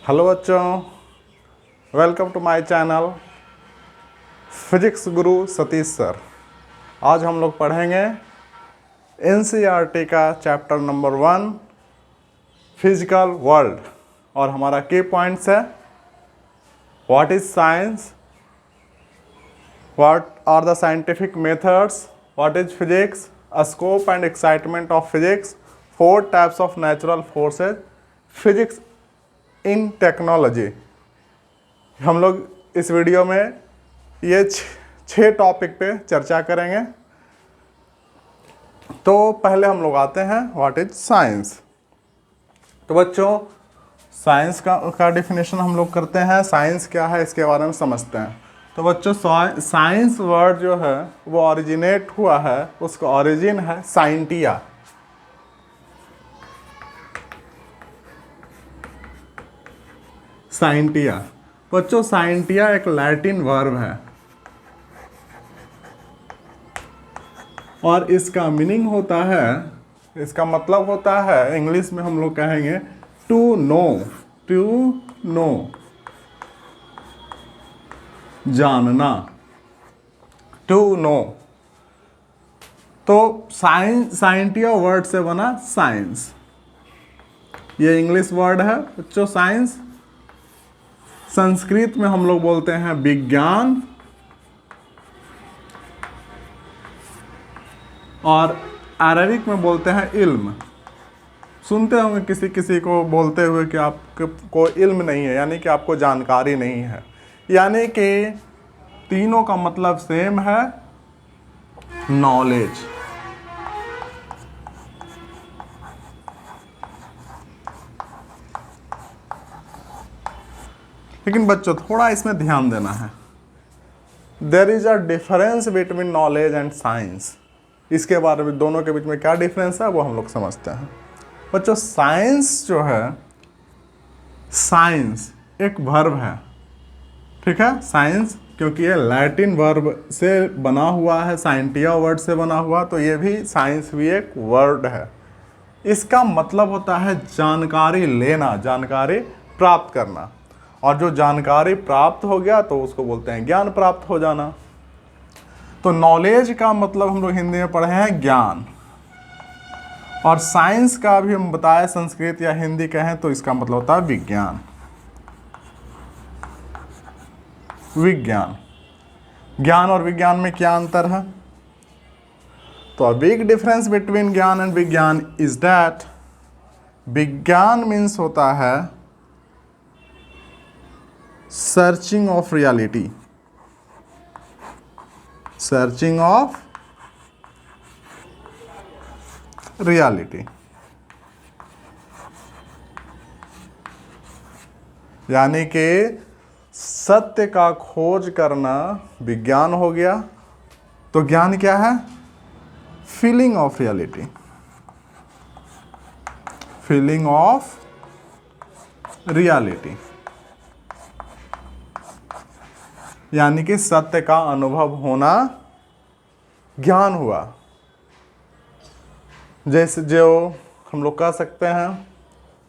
Hello बच्चों, welcome to my channel physics Guru Satish sir. आज हम लोग पढ़ेंगे एनसीईआरटी का चैप्टर नंबर 1 फिजिकल वर्ल्ड और हमारा की पॉइंट्स है what is science, what are the scientific methods, what is physics, scope and excitement of physics, 4 types of natural forces, physics in technology. हम लोग इस वीडियो में ये 6 topic पे चर्चा करेंगे। तो पहले हम लोग आते हैं व्हाट इज साइंस। तो बच्चों साइंस का डेफिनेशन हम लोग करते हैं। साइंस क्या है इसके बारे में समझते हैं। तो बच्चों साइंस वर्ड जो है वो ओरिजिनेट हुआ है, उसका ओरिजिन है साइंटिया। साइंटिया बच्चों, साइंटिया एक लैटिन वर्ब है और इसका मीनिंग होता है, इसका मतलब होता है, इंग्लिश में हम लोग कहेंगे टू नो, जानना, टू नो। तो साइंटिया वर्ड से बना साइंस। ये इंग्लिश वर्ड है बच्चों साइंस। संस्कृत में हम लोग बोलते हैं विज्ञान और अरबिक में बोलते हैं इल्म। सुनते होंगे किसी किसी को बोलते हुए कि आपको इल्म नहीं है, यानी कि आपको जानकारी नहीं है। यानी कि तीनों का मतलब सेम है, नॉलेज। लेकिन बच्चों थोड़ा इसमें ध्यान देना है। There is a difference between knowledge and science. इसके बारे में दोनों के बीच में क्या डिफरेंस है वो हम लोग समझते हैं। बच्चों साइंस जो है, साइंस एक वर्ब है, ठीक है। साइंस क्योंकि ये लैटिन वर्ब से बना हुआ है, साइंटिया वर्ड से बना हुआ, तो ये भी साइंस भी एक वर्ड है। इसका मतलब होता है जानकारी लेना, जानकारी प्राप्त करना। और जो जानकारी प्राप्त हो गया तो उसको बोलते हैं ज्ञान प्राप्त हो जाना। तो नॉलेज का मतलब हम लोग हिंदी में पढ़े हैं ज्ञान, और साइंस का भी हम बताए संस्कृत या हिंदी कहें तो इसका मतलब होता है विज्ञान। विज्ञान, ज्ञान और विज्ञान में क्या अंतर है? तो अ बिग डिफरेंस बिटवीन ज्ञान एंड विज्ञान इज दैट विज्ञान मीन्स होता है searching of reality, searching of reality, यानी कि सत्य का खोज करना विज्ञान हो गया। तो ज्ञान क्या है? Feeling of reality, feeling of reality, यानी कि सत्य का अनुभव होना ज्ञान हुआ। जैसे जो हम लोग कह सकते हैं,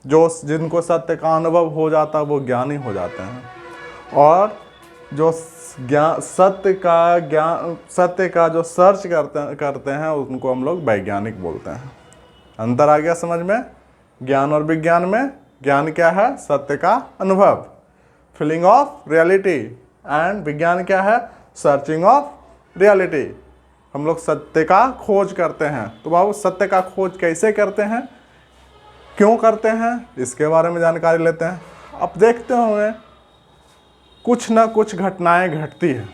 जो जिनको सत्य का अनुभव हो जाता है वो ज्ञानी हो जाते हैं, और जो सत्य का जो सर्च करते हैं उनको हम लोग वैज्ञानिक बोलते हैं। अंतर आ गया समझ में? ज्ञान और विज्ञान में ज्ञान क्या है? सत्य का अनुभव, फीलिंग ऑफ रियलिटी, एंड विज्ञान क्या है? Searching of reality. हम लोग सत्य का खोज करते हैं। तो बाबू सत्य का खोज कैसे करते हैं, क्यों करते हैं, इसके बारे में जानकारी लेते हैं। अब देखते होंगे कुछ ना कुछ घटनाएं घटती है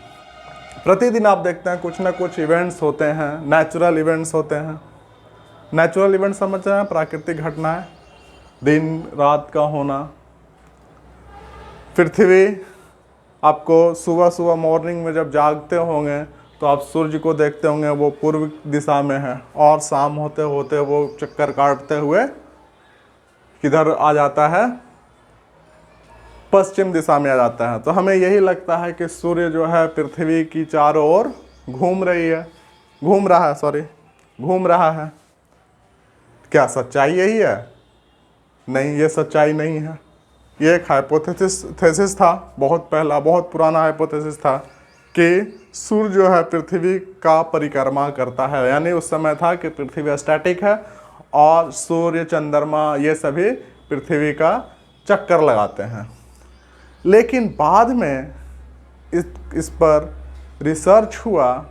प्रतिदिन। आप देखते हैं कुछ ना कुछ इवेंट्स होते हैं, नेचुरल इवेंट्स होते हैं। नेचुरल इवेंट्स समझ रहे हैं? प्राकृतिक घटनाएं, दिन रात का होना। पृथ्वी, आपको सुबह सुबह मॉर्निंग में जब जागते होंगे तो आप सूर्य को देखते होंगे, वो पूर्व दिशा में है, और शाम होते होते वो चक्कर काटते हुए किधर आ जाता है? पश्चिम दिशा में आ जाता है। तो हमें यही लगता है कि सूर्य जो है पृथ्वी की चारों ओर घूम रहा है। क्या सच्चाई यही है? नहीं, ये सच्चाई नहीं है। ये एक हाइपोथेसिस था, बहुत पहला बहुत पुराना हाइपोथेसिस था कि सूर्य जो है पृथ्वी का परिक्रमा करता है। यानी उस समय था कि पृथ्वी स्टैटिक है और सूर्य चंद्रमा ये सभी पृथ्वी का चक्कर लगाते हैं। लेकिन बाद में इस पर रिसर्च हुआ,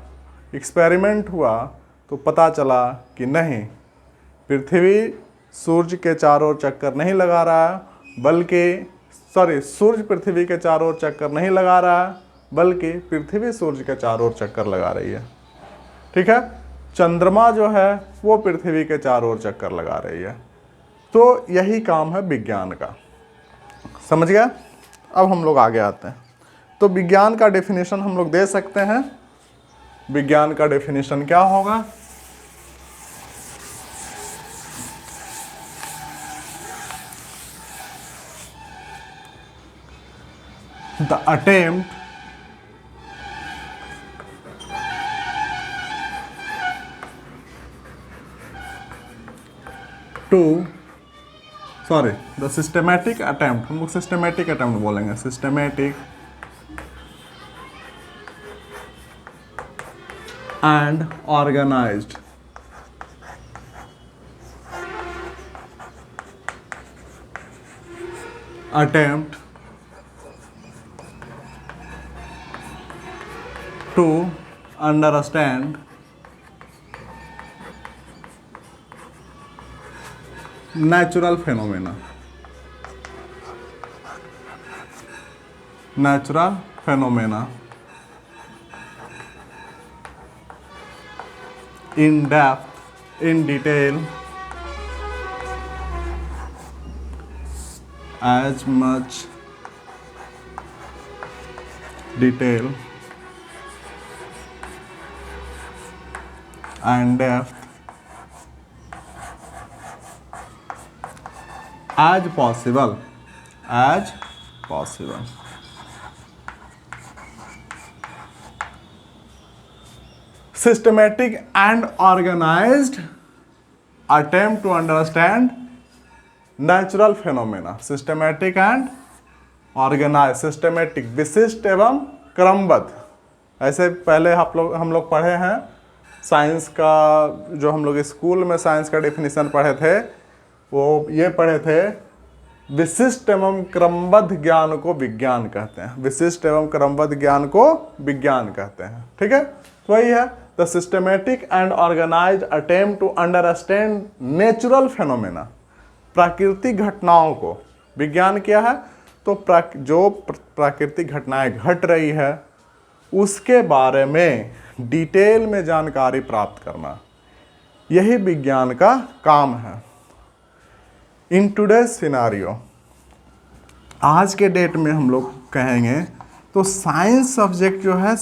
एक्सपेरिमेंट हुआ, तो पता चला कि नहीं, पृथ्वी सूर्य के चारों ओर चक्कर नहीं लगा रहा है, बल्कि सूर्य पृथ्वी के चारों ओर चक्कर नहीं लगा रहा है, बल्कि पृथ्वी सूर्य के चारों ओर चक्कर लगा रही है। ठीक है, चंद्रमा जो है वो पृथ्वी के चारों ओर चक्कर लगा रही है। तो यही काम है विज्ञान का। समझ गया? अब हम लोग आगे आते हैं। तो विज्ञान का डेफिनेशन हम लोग दे सकते हैं। विज्ञान का डेफिनेशन क्या होगा? The attempt the systematic attempt, हम लोग सिस्टमैटिक अटेम्प्ट बोलेंगे, systematic and organised attempt to understand natural phenomena in depth, in detail, as much detail and depth as possible, systematic and organized attempt to understand natural phenomena, systematic and organized, systematic विशिष्ट एवं क्रमबद्ध। ऐसे पहले हम लोग पढ़े हैं science का, जो हम लोग स्कूल में साइंस का डेफिनेशन पढ़े थे, वो ये पढ़े थे, विशिष्ट एवं क्रमबद्ध ज्ञान को विज्ञान कहते हैं। विशिष्ट एवं क्रमबद्ध ज्ञान को विज्ञान कहते हैं। ठीक है, तो वही है the systematic and organised attempt to understand natural phenomena, प्राकृतिक घटनाओं को। विज्ञान क्या है? तो जो प्राकृतिक घटनाएं घट रही है उसके बारे में डिटेल में जानकारी प्राप्त करना, यही विज्ञान का काम है। इन टुडेज सिनारियो, आज के डेट में हम लोग कहेंगे तो साइंस सब्जेक्ट जो है,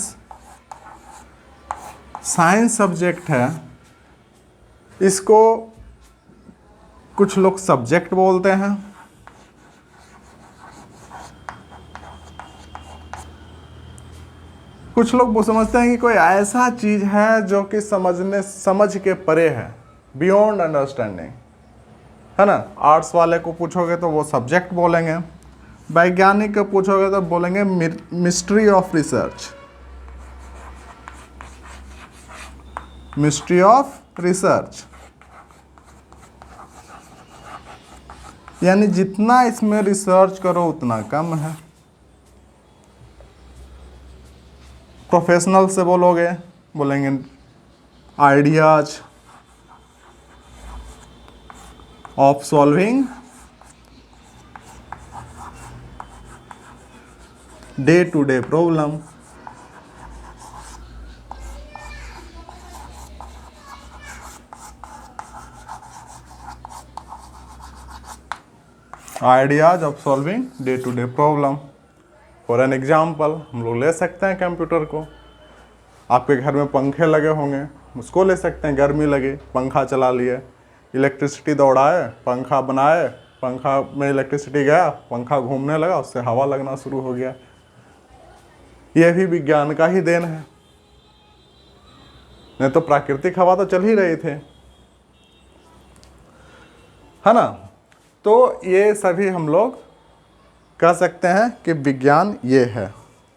साइंस सब्जेक्ट है, इसको कुछ लोग सब्जेक्ट बोलते हैं, कुछ लोग वो समझते हैं कि कोई ऐसा चीज है जो कि समझ के परे है, बियॉन्ड अंडरस्टैंडिंग, है ना। आर्ट्स वाले को पूछोगे तो वो सब्जेक्ट बोलेंगे, वैज्ञानिक को पूछोगे तो बोलेंगे mystery of research, mystery of research. यानी जितना इसमें रिसर्च करो उतना कम है। प्रोफेशनल से बोलेंगे ideas of solving day to day problem. Ideas of solving day to day problem. For an example हम लोग ले सकते हैं कंप्यूटर को। आपके घर में पंखे लगे होंगे, उसको ले सकते हैं। गर्मी लगे, पंखा चला लिए, इलेक्ट्रिसिटी दौड़ाए, पंखा बनाए, पंखा में इलेक्ट्रिसिटी गया, पंखा घूमने लगा, उससे हवा लगना शुरू हो गया। यह भी विज्ञान का ही देन है, नहीं तो प्राकृतिक हवा तो चल ही रही थे, है ना। तो ये सभी हम लोग कह सकते हैं कि विज्ञान ये है।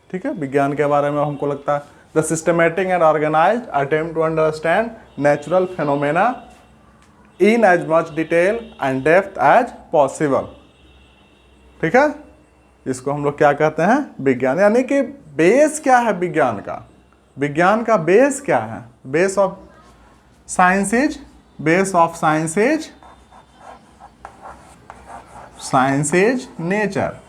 ठीक है, विज्ञान के बारे में हमको लगता है the systematic and organised attempt to understand natural phenomena in as much detail and depth as possible. ठीक है, इसको हम लोग क्या कहते हैं, विज्ञान। यानी कि बेस क्या है विज्ञान का? विज्ञान का बेस क्या है? Base of science is nature.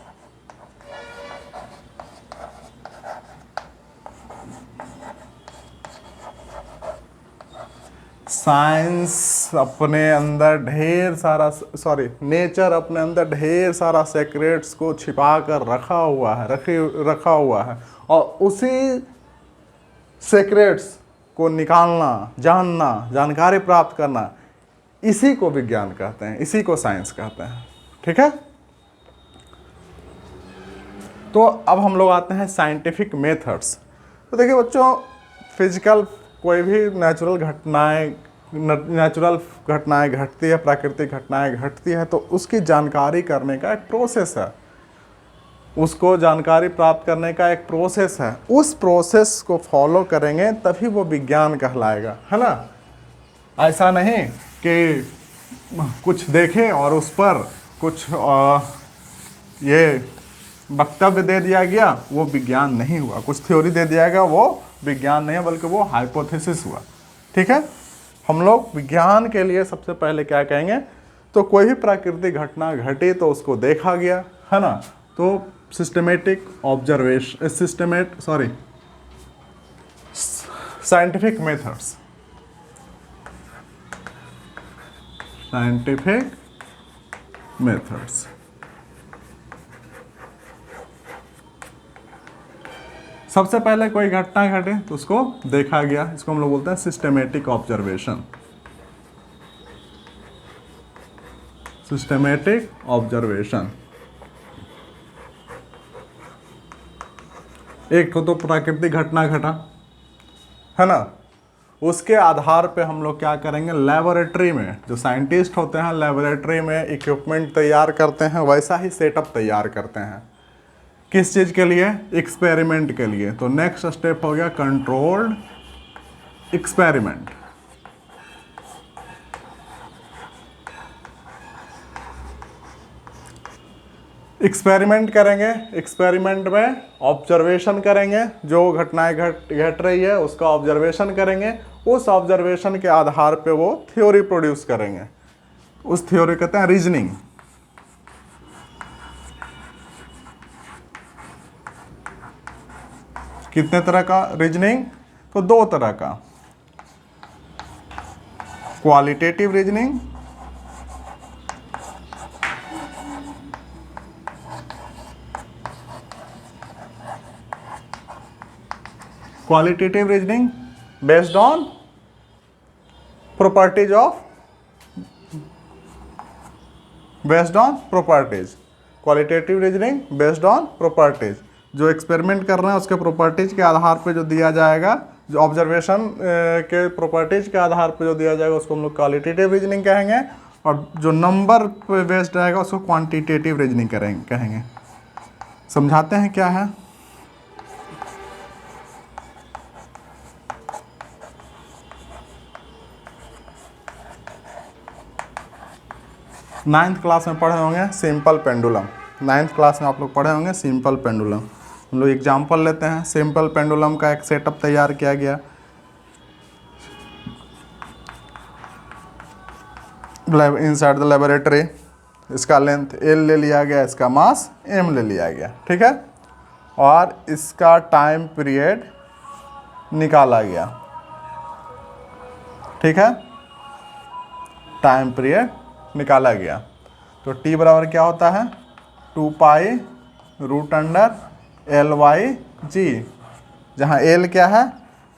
Science अपने अंदर ढेर सारा नेचर अपने अंदर ढेर सारा सीक्रेट्स को छिपा कर रखा हुआ है और उसी सीक्रेट्स को निकालना, जानना, जानकारी प्राप्त करना, इसी को विज्ञान कहते हैं, इसी को साइंस कहते हैं। ठीक है, तो अब हम लोग आते हैं साइंटिफिक मेथड्स। तो देखिए बच्चों, फिजिकल कोई भी नेचुरल घटनाएं घटती है, प्राकृतिक घटनाएं घटती है, तो उसकी जानकारी करने का एक प्रोसेस है, उसको जानकारी प्राप्त करने का एक प्रोसेस है। उस प्रोसेस को फॉलो करेंगे तभी वो विज्ञान कहलाएगा, है ना। ऐसा नहीं कि कुछ देखें और उस पर कुछ ये वक्तव्य दे दिया गया, वो विज्ञान नहीं हुआ। कुछ थ्योरी दे दिया गया, वो विज्ञान नहीं है, बल्कि वो हाइपोथेसिस हुआ। ठीक है, हम लोग विज्ञान के लिए सबसे पहले क्या कहेंगे, तो कोई भी प्राकृतिक घटना घटी तो उसको देखा गया, है ना, तो सिस्टमेटिक ऑब्जर्वेशन, साइंटिफिक मेथड्स। सबसे पहले कोई घटना घटे तो उसको देखा गया, इसको हम लोग बोलते हैं सिस्टमेटिक ऑब्जर्वेशन। एक तो प्राकृतिक घटना घटा, है ना, उसके आधार पे हम लोग क्या करेंगे, लेबोरेटरी में जो साइंटिस्ट होते हैं लेबोरेटरी में इक्विपमेंट तैयार करते हैं, वैसा ही सेटअप तैयार करते हैं। किस चीज़ के लिए? एक्सपेरिमेंट के लिए। तो नेक्स्ट स्टेप हो गया कंट्रोल्ड एक्सपेरिमेंट। एक्सपेरिमेंट करेंगे, एक्सपेरिमेंट में ऑब्जर्वेशन करेंगे, जो घटनाएं घट रही है उसका ऑब्जर्वेशन करेंगे, उस ऑब्जर्वेशन के आधार पे वो थ्योरी प्रोड्यूस करेंगे, उस थ्योरी कहते हैं रीजनिंग। कितने तरह का रीजनिंग? तो दो तरह का, qualitative reasoning based on properties qualitative reasoning based on properties. जो एक्सपेरिमेंट कर रहे हैं उसके प्रॉपर्टीज के आधार पे जो दिया जाएगा, जो ऑब्जर्वेशन के प्रॉपर्टीज के आधार पे जो दिया जाएगा उसको हम लोग क्वालिटेटिव रीजनिंग कहेंगे, और जो नंबर पे बेस्ड रहेगा उसको क्वांटिटेटिव रीजनिंग कहेंगे। समझाते हैं क्या है। नाइन्थ क्लास में पढ़े होंगे सिंपल पेंडुलम। नाइन्थ क्लास में आप लोग पढ़े होंगे सिंपल पेंडुलम। हम लोग एग्जाम्पल लेते हैं। सिंपल पेंडुलम का एक सेटअप तैयार किया गया। इनसाइड द लेबोरेटरी इसका लेंथ L ले लिया गया, इसका मास M ले लिया गया, ठीक है, और इसका टाइम पीरियड निकाला गया, ठीक है, टाइम पीरियड निकाला गया। तो T बराबर क्या होता है 2 पाई रूट अंडर LYG, जहाँ L क्या है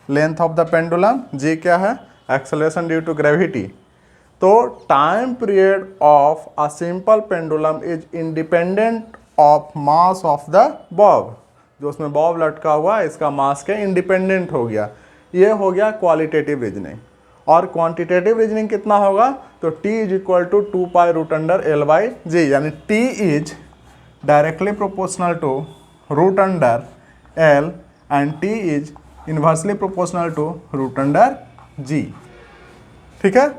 length of the pendulum, G क्या है एक्सेलरेशन ड्यू टू ग्रेविटी। तो time period of a simple pendulum is independent of mass of the Bob. जो उसमें बॉब लटका हुआ है इसका मास के इंडिपेंडेंट हो गया। ये हो गया क्वालिटेटिव रीजनिंग। और क्वांटिटेटिव रीजनिंग कितना होगा तो T is equal to 2 pi root under LYG, यानी T is directly proportional to root under L and T is inversely proportional to root under G. ठीक है,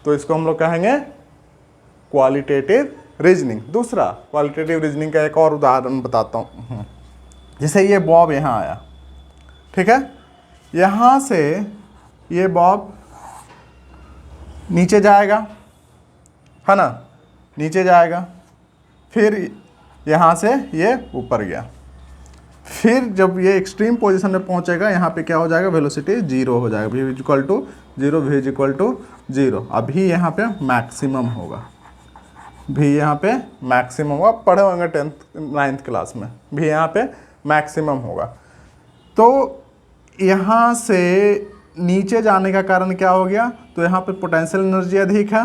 तो इसको हम लोग कहेंगे क्वालिटेटिव रीजनिंग। दूसरा क्वालिटेटिव रीजनिंग का एक और उदाहरण बताता हूँ। जैसे ये बॉब यहाँ आया, ठीक है, यहाँ से ये बॉब नीचे जाएगा, है ना, नीचे जाएगा, फिर यहाँ से ये ऊपर गया, फिर जब ये एक्सट्रीम पोजीशन में पहुँचेगा यहाँ पे क्या हो जाएगा, वेलोसिटी 0 हो जाएगा, v equal to 0, v equal to 0। अभी यहाँ पे मैक्सिमम होगा, भी यहाँ पे मैक्सिमम होगा, पढ़े होंगे 9th क्लास में, भी यहाँ पे मैक्सिमम होगा। तो यहाँ से नीचे जाने का कारण क्या हो गया, तो यहाँ पे पोटेंशियल एनर्जी अधिक है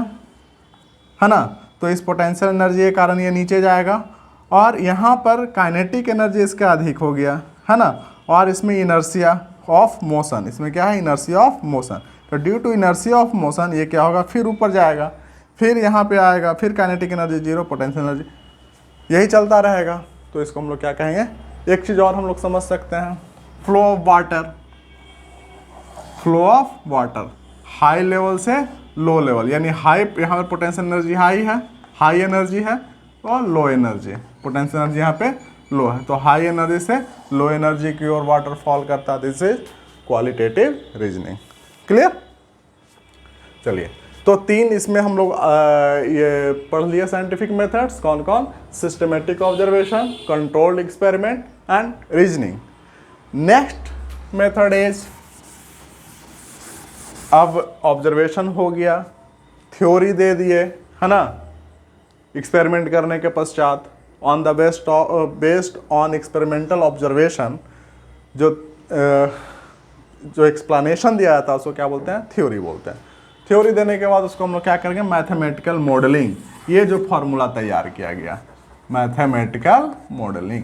ना, तो इस पोटेंशियल एनर्जी के कारण ये नीचे जाएगा, और यहाँ पर काइनेटिक एनर्जी इसका अधिक हो गया, है ना, और इसमें इनर्शिया ऑफ मोशन, इसमें क्या है, इनर्शिया ऑफ मोशन। तो due to inertia of motion ये क्या होगा, फिर ऊपर जाएगा, फिर यहाँ पे आएगा, फिर काइनेटिक एनर्जी 0, पोटेंशियल एनर्जी, यही चलता रहेगा। तो इसको हम लोग क्या कहेंगे, एक चीज़ और हम लोग समझ सकते हैं, flow of water. Flow of water high level से लो लेवल, यानी हाई, यहाँ पर पोटेंशियल एनर्जी हाई है, हाई एनर्जी है, और लो एनर्जी, पोटेंशियल एनर्जी यहाँ पे लो है, तो हाई एनर्जी से लो एनर्जी की ओर वाटर फॉल करता है। This is qualitative reasoning. Clear? चलिए, तो 3 इसमें हम लोग ये पढ़ लिया साइंटिफिक मेथड्स, कौन कौन, systematic observation, controlled experiment and reasoning. Next method is, अब ऑब्जर्वेशन हो गया, थ्योरी दे दिए, है ना, एक्सपेरिमेंट करने के पश्चात on the based on experimental observation जो एक्सप्लेनेशन दिया था उसको क्या बोलते हैं, थ्योरी बोलते हैं। थ्योरी देने के बाद उसको हम लोग क्या करेंगे, मैथमेटिकल मॉडलिंग। ये जो फॉर्मूला तैयार किया गया, मैथमेटिकल मॉडलिंग।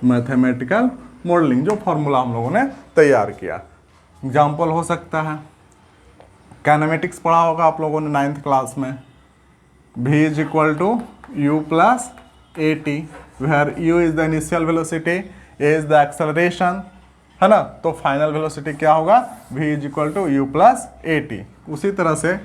मैथमेटिकल मॉडलिंग, जो फॉर्मूला हम लोगों ने तैयार किया, एग्जाम्पल हो सकता है, काइनेमेटिक्स पढ़ा होगा आप लोगों ने 9th क्लास में, v is equal to u plus A T, where u is the initial velocity, a is the acceleration, है ना, तो फाइनल वेलोसिटी क्या होगा, v is equal to u plus A T. उसी तरह से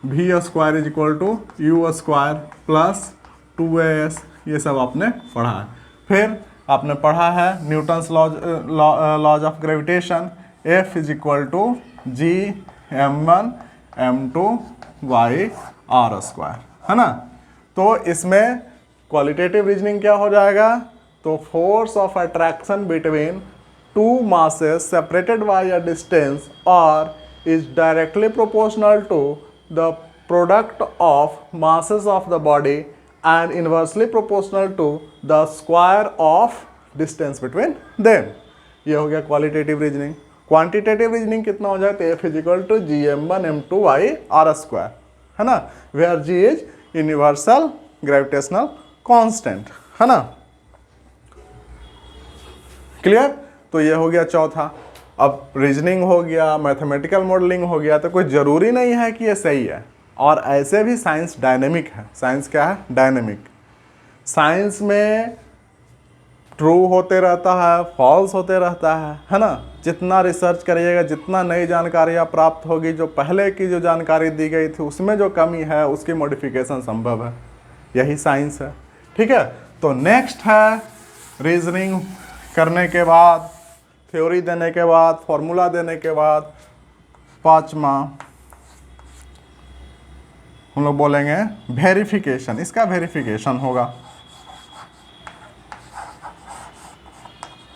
v square is equal to u square plus 2as, ये सब आपने पढ़ा है। फिर आपने पढ़ा है Newton's laws of gravitation, F is equal to G m1 m2 y r square, है ना। तो इसमें क्वालिटेटिव रीजनिंग क्या हो जाएगा, तो force of attraction between two masses separated by a distance और is directly proportional to the product of masses of the body and inversely proportional to the square of distance between them। ये हो गया qualitative reasoning. Quantitative reasoning कितना हो जाए, तो F is equal to G m1 m2 y r square, है ना, where G is universal gravitational constant, है ना। क्लियर? तो ये हो गया चौथा। अब रीजनिंग हो गया, मैथमेटिकल मॉडलिंग हो गया, तो कोई ज़रूरी नहीं है कि ये सही है। और ऐसे भी साइंस डायनेमिक है। साइंस क्या है, डायनेमिक। साइंस में ट्रू होते रहता है, फॉल्स होते रहता है ना। जितना रिसर्च करिएगा, जितना नई जानकारियाँ प्राप्त होगी, जो पहले की जो जानकारी दी गई थी उसमें जो कमी है उसकी मॉडिफिकेशन संभव है। यही साइंस है, ठीक है। तो नेक्स्ट है रीजनिंग करने के बाद, थ्योरी देने के बाद, फॉर्मूला देने के बाद, पांचवा हम लोग बोलेंगे वेरिफिकेशन। इसका वेरिफिकेशन होगा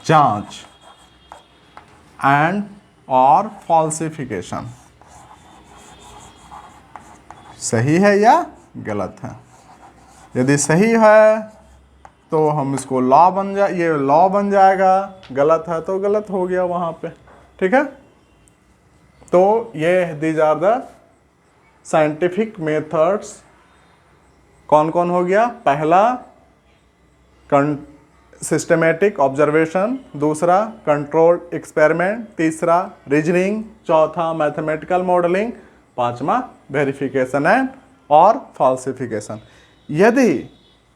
जांच एंड और फॉल्सिफिकेशन, सही है या गलत है। यदि सही है तो हम इसको लॉ बन जाए, ये लॉ बन जाएगा। गलत है तो गलत हो गया वहाँ पे, ठीक है। तो ये these are the scientific methods. कौन कौन हो गया, पहला सिस्टमेटिक ऑब्जर्वेशन, दूसरा कंट्रोल्ड एक्सपेरिमेंट, तीसरा रीजनिंग, चौथा मैथमेटिकल मॉडलिंग, पांचवा वेरिफिकेशन एंड और फॉल्सिफिकेशन। यदि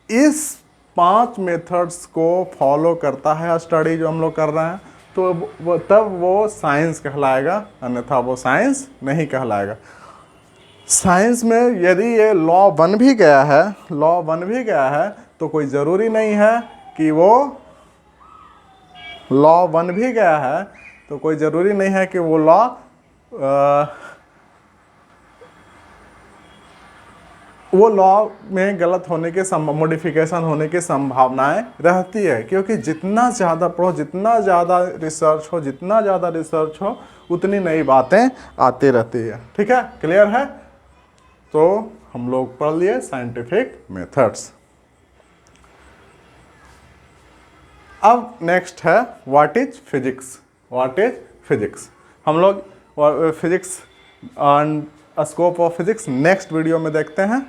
इस 5 मेथड्स को फॉलो करता है स्टडी जो हम लोग कर रहे हैं तो तब वो साइंस कहलाएगा, अन्यथा वो साइंस नहीं कहलाएगा। साइंस में यदि ये लॉ बन भी गया है तो कोई ज़रूरी नहीं है कि वो लॉ बन भी गया है तो कोई ज़रूरी नहीं है कि वो लॉ में गलत होने के मॉडिफिकेशन होने की संभावनाएं रहती है, क्योंकि जितना ज़्यादा पढ़ो, जितना ज़्यादा रिसर्च हो उतनी नई बातें आती रहती है। ठीक है, क्लियर है? तो हम लोग पढ़ लिए साइंटिफिक मेथड्स। अब नेक्स्ट है व्हाट इज फिजिक्स। हम लोग physics and scope of physics next video में देखते हैं।